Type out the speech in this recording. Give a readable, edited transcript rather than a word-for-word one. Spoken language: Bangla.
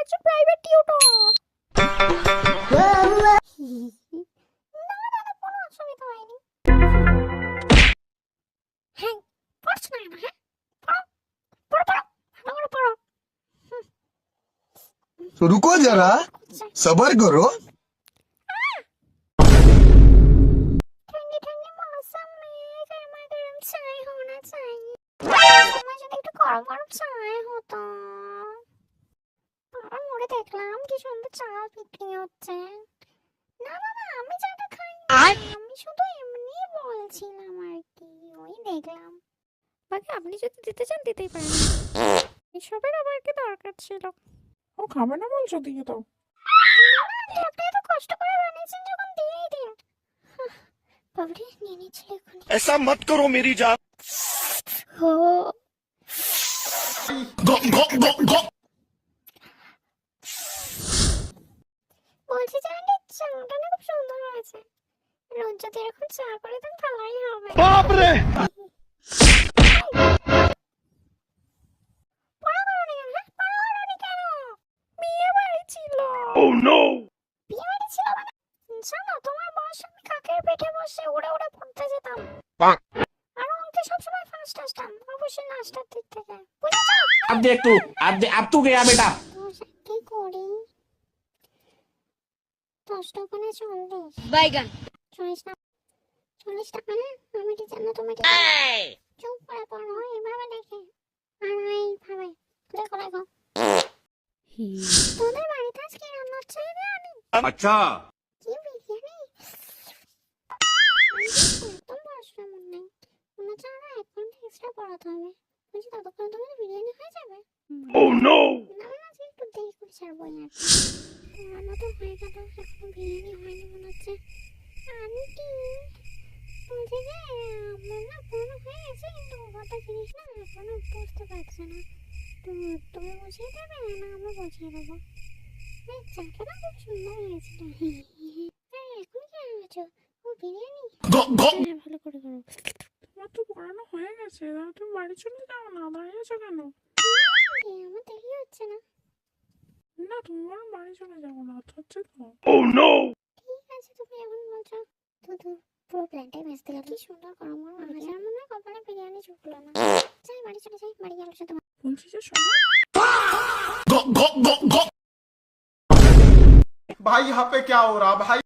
হচ্ছে প্রাইভেট টিউটর। না না না, কোনো অসুবিধা হয়নি। হ্যাঁ, পড়ছো না কেন? হ্যাঁ, পড়ো পড়ো পড়ো, ভালো করে পড়ো। तो रुको जरा, सबर करो। ठंडी ठंडी मौसम में गर्मा गर्म चाय होना चाहिए। আমার যদি একটু গরম গরম চায় হতো। আর মোড়ে দেখলাম কি সুন্দর চা বিক্রি হচ্ছে। না না না, আমি চাটা খাই না, আমি শুধু এমনি বলছিলাম আর কি, ওই দেখলাম। বাকি আপনি যদি দিতে চান দিতেই পারেন, এসবের আবার কি দরকার ছিল? ও খাবে না বলছো, দিয়ে দাও। না, আপনি এত কষ্ট করে বানিয়েছেন যখন দিয়েই দিন। বাবরে নিয়ে নিচ্ছিল এখন। ऐसा मत करो मेरी जान। ও বলছি যে আন্টি, চাটা না খুব সুন্দর হয়েছে। রোজ যদি এরকম চা করে দেন ভালোই হবে। बाप रे। পড়া করোনি কেন? হ্যাঁ, পড়া করোনি কেন? বিয়ে বাড়ি ছিল। Oh no। বিয়ে বাড়ি ছিল মানে? জানো তোমার বয়স আমি কাকের পেটে বসে উড়ে উড়ে পড়তে যেতাম। আর অঙ্কে সবসময় ফার্স্ট আসতাম, অবশ্যই নাচটার দিক থেকে, বুঝেছো? अब देख तू, अब तू गया बेटा। কি করি? 10 টাকা না 40? বাইগান 40 না 40 টাকা না? আমি টিচার না তুমি টিচার? চুপ করে পড়ো এইভাবে দেখে, আর এইভাবে দেখো দেখো। তোদের বাড়িতে আজ কি রান্না হচ্ছে? বিরিয়ানি? अच्छा। কি বিরিয়ানি? একদম পড়াশোনা মন নেই, মনে হচ্ছে আরো 1 ঘন্টা এক্সট্রা পড়াতে হবে। বুঝি ততক্ষণ তোমাদের বিরিয়ানি হয়ে যাবে? Oh no। না না, আজকে একটু দেরি করে ছাড়বো আর কি। রান্না তো হয়ে গেল, এখন বিরিয়ানি হয়নি মনে হচ্ছে। আন্টি বলছি যে আমার না পড়ানো হয়ে গেছে, কিন্তু কটা জিনিস না এখনো বুঝতে পারছে না। তো তুমি বুঝিয়ে দেবে না আমি বুঝিয়ে দেবো? এই চাটা না খুব সুন্দর হয়েছিল। হ্যাঁ, এখন কি হয়েছে? ও বিরিয়ানি? হ্যাঁ, ভালো করে করো। তোমার তো পড়ানো হয়ে গেছে, তাহলে তুমি বাড়ি চলে যাও না, দাঁড়িয়েছো কেন? আমার দেরি হচ্ছে না। না, তুমি বরং বাড়ি চলে যাবো, রাত হচ্ছে তো। Oh no। ঠিক আছে, তুমি এখন বলছো তো তো পুরো প্ল্যানটাই ভেস্তে গেল। কি সুন্দর গরম গরম হাজার মনে হয় কপালে বিরিয়ানি ঢুকলো না। যাই বাড়ি চলে যাই, বাড়ি গেল শুধু। বলছি যে শোনো, भाई यहाँ पे क्या हो रहा भाई?